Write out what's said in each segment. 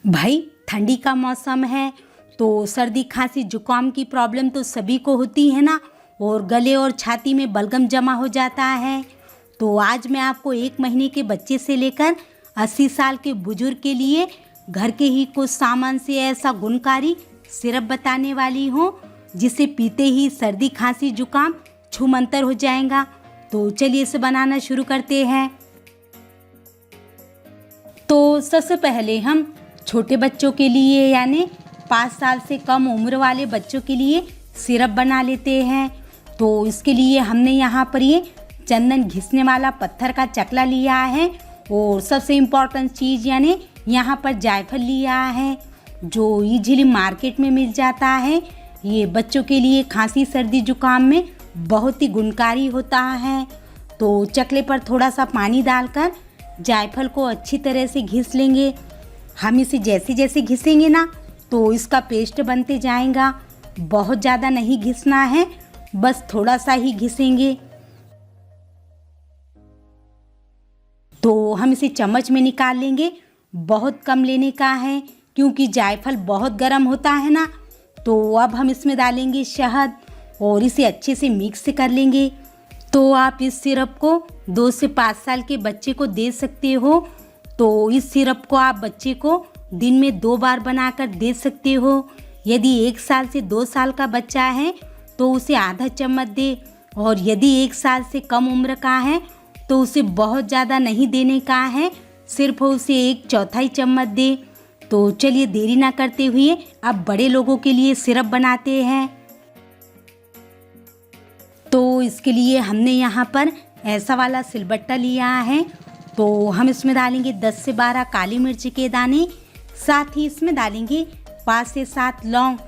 भाई ठंडी का मौसम है तो सर्दी खांसी जुकाम की प्रॉब्लम तो सभी को होती है ना। और गले और छाती में बलगम जमा हो जाता है। तो आज मैं आपको 1 महीने के बच्चे से लेकर 80 साल के बुजुर्ग के लिए घर के ही कुछ सामान से ऐसा गुणकारी सिरप बताने वाली हूँ जिसे पीते ही सर्दी खांसी जुकाम छूमंतर हो जाएगा। तो चलिए इसे बनाना शुरू करते हैं। तो सबसे पहले हम छोटे बच्चों के लिए यानी 5 साल से कम उम्र वाले बच्चों के लिए सिरप बना लेते हैं। तो इसके लिए हमने यहाँ पर ये चंदन घिसने वाला पत्थर का चकला लिया है और सबसे इम्पोर्टेंट चीज़ यानी यहाँ पर जायफल लिया है जो इजीली मार्केट में मिल जाता है। ये बच्चों के लिए खांसी सर्दी जुकाम में बहुत ही गुणकारी होता है। तो चकले पर थोड़ा सा पानी डालकर जायफल को अच्छी तरह से घिस लेंगे। हम इसे जैसे जैसे घिसेंगे ना तो इसका पेस्ट बनते जाएगा। बहुत ज़्यादा नहीं घिसना है, बस थोड़ा सा ही घिसेंगे। तो हम इसे चम्मच में निकाल लेंगे। बहुत कम लेने का है क्योंकि जायफल बहुत गर्म होता है ना। तो अब हम इसमें डालेंगे शहद और इसे अच्छे से मिक्स कर लेंगे। तो आप इस सिरप को 2 से 5 साल के बच्चे को दे सकते हो। तो इस सिरप को आप बच्चे को दिन में 2 बार बनाकर दे सकते हो। यदि 1 साल से 2 साल का बच्चा है तो उसे आधा चम्मच दे और यदि 1 साल से कम उम्र का है तो उसे बहुत ज़्यादा नहीं देने का है, सिर्फ उसे 1/4 चम्मच दे। तो चलिए देरी ना करते हुए अब बड़े लोगों के लिए सिरप बनाते हैं। तो इसके लिए हमने यहाँ पर ऐसा वाला सिलबट्टा लिया है। तो हम इसमें डालेंगे 10 से 12 काली मिर्च के दाने, साथ ही इसमें डालेंगे 5 से 7 लौंग।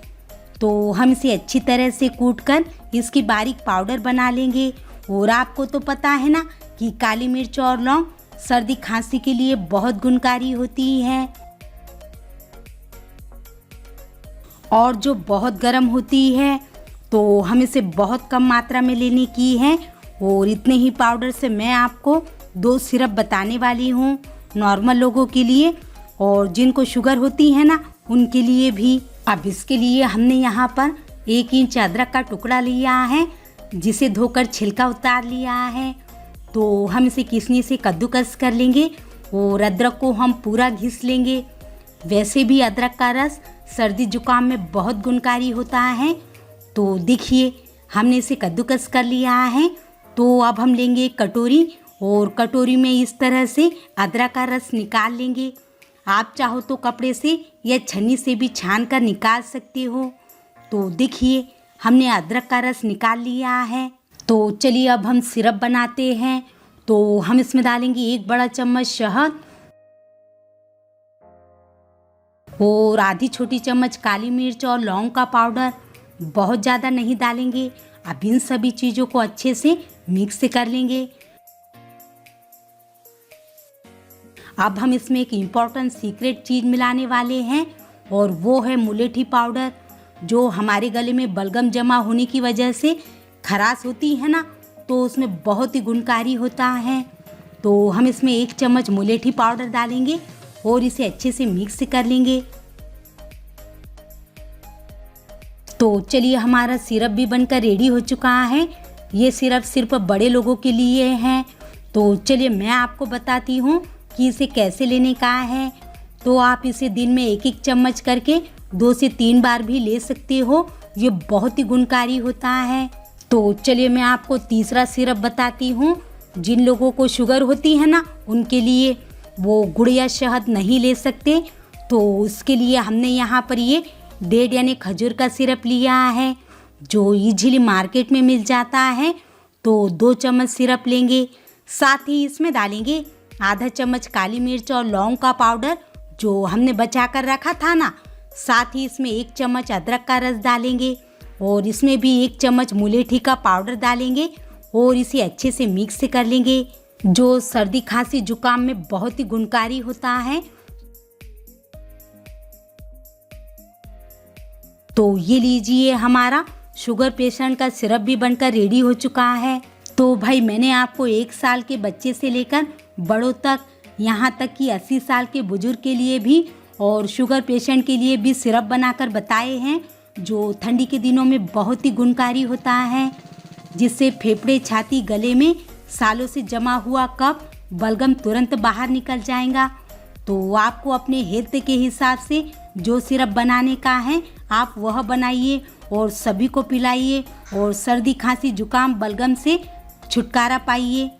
तो हम इसे अच्छी तरह से कूटकर इसकी बारीक पाउडर बना लेंगे। और आपको तो पता है ना कि काली मिर्च और लौंग सर्दी खांसी के लिए बहुत गुणकारी होती है और जो बहुत गर्म होती है। तो हम इसे बहुत कम मात्रा में लेने की है और इतने ही पाउडर से मैं आपको 2 सिरप बताने वाली हूँ, नॉर्मल लोगों के लिए और जिनको शुगर होती है ना उनके लिए भी। अब इसके लिए हमने यहाँ पर 1 इंच अदरक का टुकड़ा लिया है जिसे धोकर छिलका उतार लिया है। तो हम इसे किसनी से कद्दूकस कर लेंगे और अदरक को हम पूरा घिस लेंगे। वैसे भी अदरक का रस सर्दी जुकाम में बहुत गुणकारी होता है। तो देखिए हमने इसे कद्दूकस कर लिया है। तो अब हम लेंगे एक कटोरी और कटोरी में इस तरह से अदरक का रस निकाल लेंगे। आप चाहो तो कपड़े से या छन्नी से भी छान कर निकाल सकते हो। तो देखिए हमने अदरक का रस निकाल लिया है। तो चलिए अब हम सिरप बनाते हैं। तो हम इसमें डालेंगे 1 बड़ा चम्मच शहद और आधी छोटी चम्मच काली मिर्च और लौंग का पाउडर। बहुत ज़्यादा नहीं डालेंगे। अब इन सभी चीज़ों को अच्छे से मिक्स कर लेंगे। अब हम इसमें एक इम्पॉर्टेंट सीक्रेट चीज़ मिलाने वाले हैं और वो है मुलेठी पाउडर, जो हमारे गले में बलगम जमा होने की वजह से खराश होती है ना, तो उसमें बहुत ही गुणकारी होता है। तो हम इसमें 1 चम्मच मुलेठी पाउडर डालेंगे और इसे अच्छे से मिक्स कर लेंगे। तो चलिए हमारा सिरप भी बनकर रेडी हो चुका है। ये सिरप सिर्फ बड़े लोगों के लिए है। तो चलिए मैं आपको बताती हूँ कि इसे कैसे लेने का है। तो आप इसे दिन में 1-1 चम्मच करके 2 से 3 बार भी ले सकते हो। ये बहुत ही गुणकारी होता है। तो चलिए मैं आपको तीसरा सिरप बताती हूँ। जिन लोगों को शुगर होती है ना उनके लिए वो गुड़ या शहद नहीं ले सकते। तो उसके लिए हमने यहाँ पर ये डेट यानी खजूर का सिरप लिया है जो इजीली मार्केट में मिल जाता है। तो 2 चम्मच सिरप लेंगे, साथ ही इसमें डालेंगे आधा चम्मच काली मिर्च और लौंग का पाउडर जो हमने बचा कर रखा था ना। साथ ही इसमें 1 चम्मच अदरक का रस डालेंगे और इसमें भी 1 चम्मच मुलेठी का पाउडर डालेंगे और इसे अच्छे से मिक्स कर लेंगे, जो सर्दी खांसी जुकाम में बहुत ही गुणकारी होता है। तो ये लीजिए हमारा शुगर पेशेंट का सिरप भी बनकर रेडी हो चुका है। तो भाई मैंने आपको 1 साल के बच्चे से लेकर बड़ों तक, यहाँ तक कि 80 साल के बुजुर्ग के लिए भी और शुगर पेशेंट के लिए भी सिरप बनाकर बताए हैं, जो ठंडी के दिनों में बहुत ही गुणकारी होता है, जिससे फेफड़े, छाती, गले में सालों से जमा हुआ कफ, बलगम तुरंत बाहर निकल जाएगा। तो आपको अपने हेल्थ के हिसाब से जो सिरप बनाने का है आप वह बनाइए और सभी को पिलाइए और सर्दी, खांसी, जुकाम, बलगम से छुटकारा पाइए।